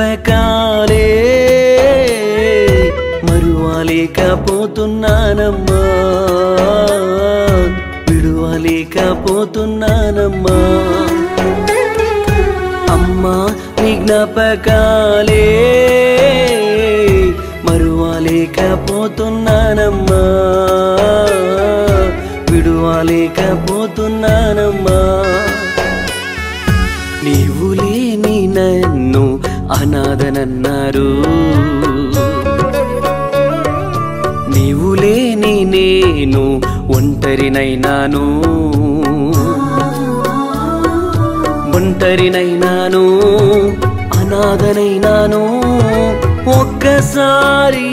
జ్ఞాపకాలే మరువలేకపోతున్నానమ్మా, విడువలేకపోతున్నానమ్మా. అమ్మా నీ జ్ఞాపకాలే మరువలేకపోతున్నానమ్మా, విడువలేకపోతున్నానమ్మా. నీవు లేని నన్ను అనాథనన్నారు, నీవు లేని నేను ఒంటరినైనాను, ఒంటరినైనాను, అనాథనైనాను. ఒక్కసారి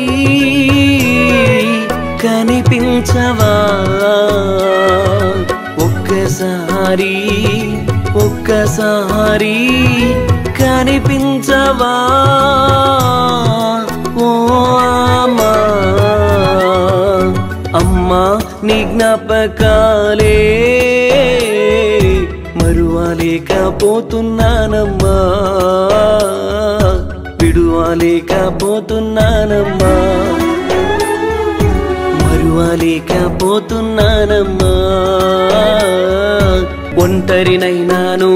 కనిపించవా, ఒక్కసారి ఒక్కసారి కనిపించవా ఓ అమ్మా. అమ్మా నీ జ్ఞాపకాలే మరువలేకపోతున్నానమ్మా, విడువలేకపోతున్నానమ్మా, మరువలేకపోతున్నానమ్మా. ఒంటరినైనాను,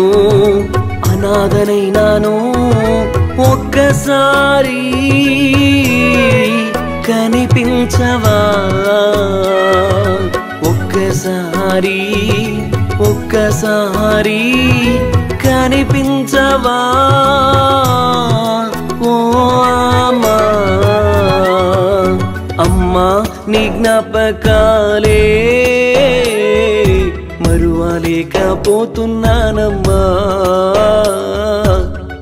అనాథనైనాను. ఒక్కసారి కనిపించవా, ఒక్కసారి ఒక్కసారి కనిపించవా ఓ అమ్మా. అమ్మా నీ జ్ఞాపకాలే మరువలేకపోతున్నానమ్మా,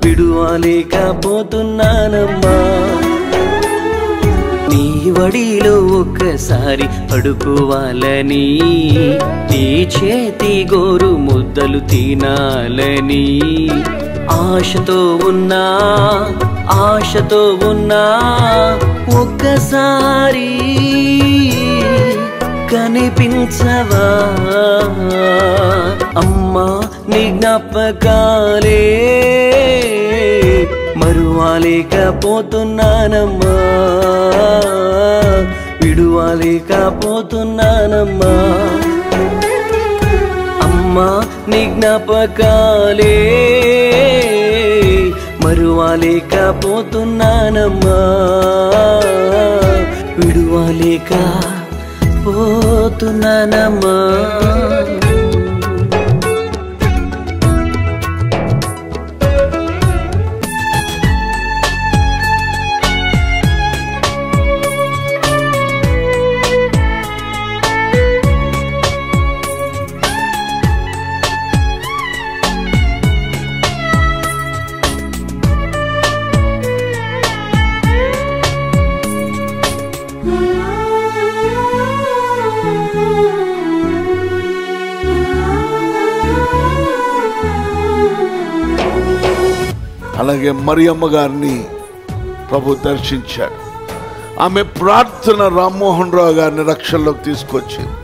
విడువలేకపోతున్నానమ్మా. నీ వడిలో ఒక్కసారి పడుకోవాలని, నీ చేతి గోరు ముద్దలు తినాలని ఆశతో ఉన్నా, ఆశతో ఉన్నా. ఒక్కసారి కనిపించవా అమ్మా నీ జ్ఞాపకాలే మరువలేకపోతున్నానమ్మా, విడువలేకపోతున్నానమ్మా. అమ్మా నీ జ్ఞాపకాలే మరువలేకపోతున్నానమ్మా, విడువలేకపోతున్నానమ్మా. అలాగే మరియమ్మ గారిని ప్రభు దర్శించాడు. ఆమె ప్రార్థన రామ్మోహన్ రావు గారిని రక్షణలోకి తీసుకొచ్చింది.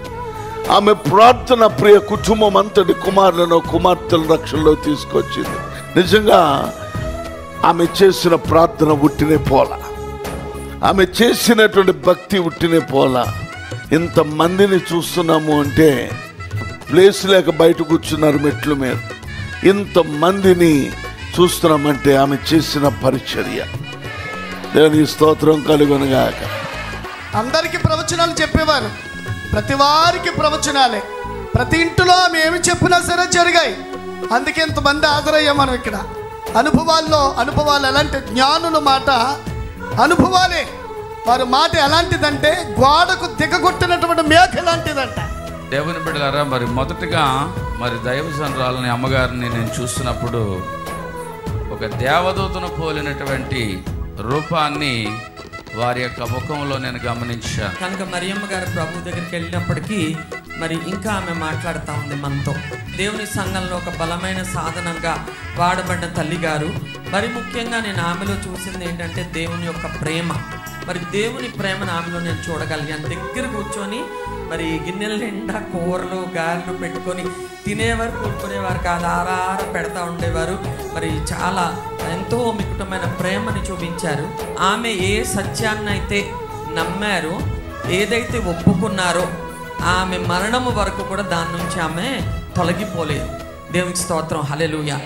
ఆమె ప్రార్థన ప్రియ కుటుంబం అంతటి కుమారులను కుమార్తెలను రక్షణలోకి తీసుకొచ్చింది. నిజంగా ఆమె చేసిన ప్రార్థన ఉట్టినే పోలా, ఆమె చేసినటువంటి భక్తి ఉట్టినే పోలా. ఇంతమందిని చూస్తున్నాము అంటే ప్లేస్ లేక బయట కూర్చున్నారు మెట్ల మీద. ఇంతమందిని చూస్తున్నామంటే ఆమె చేసిన పరిచర్య. దేవునికి స్తోత్రం కలుగునుగాక. అందరికీ ప్రవచనాలు చెప్పేవారు, ప్రతి వారికి ప్రవచనాలే. ప్రతి ఇంటిలో ఆమె ఏమి చెప్పినా సరే జరిగాయి. అందుకే ఇంతమంది హాజరయ్యాం మనం ఇక్కడ. అనుభవాలు ఎలాంటి జ్ఞానుల మాట అనుభవాలే. వారి మాట ఎలాంటిదంటే గోడకు దిగగొట్టినటువంటి మేఘ ఎలాంటిదంట. దేవుని బిడ్డలారా, మరి మొదటగా మరి దైవ సంద్రాలని అమ్మగారిని నేను చూస్తున్నప్పుడు ఒక దేవదూతను పోలినటువంటి రూపాన్ని వారి యొక్క ముఖంలో నేను గమనించాను. కనుక మరియమ్మ గారు ప్రభు దగ్గరికి వెళ్ళినప్పటికీ మరి ఇంకా ఆమె మాట్లాడుతూ ఉంది మనతో. దేవుని సంఘంలో ఒక బలమైన సాధనంగా వాడబడ్డ తల్లి గారు. మరి ముఖ్యంగా నేను ఆమెలో చూసింది ఏంటంటే దేవుని యొక్క ప్రేమ. మరి దేవుని ప్రేమను ఆమెలో నేను చూడగలిగాను. దగ్గర కూర్చొని మరి గిన్నెల నిండా కూరలు గారెలు పెట్టుకొని తినేవారు, కూడుకునేవారు కాదు, ఆరార పెడతా ఉండేవారు. మరి చాలా ఎంతో మికుటమైన ప్రేమని చూపించారు. ఆమె ఏ సత్యాన్నైతే నమ్మారో, ఏదైతే ఒప్పుకున్నారో, ఆమె మరణము వరకు కూడా దాని నుంచి ఆమె తొలగిపోలేదు. దేవునికి స్తోత్రం, హల్లెలూయా.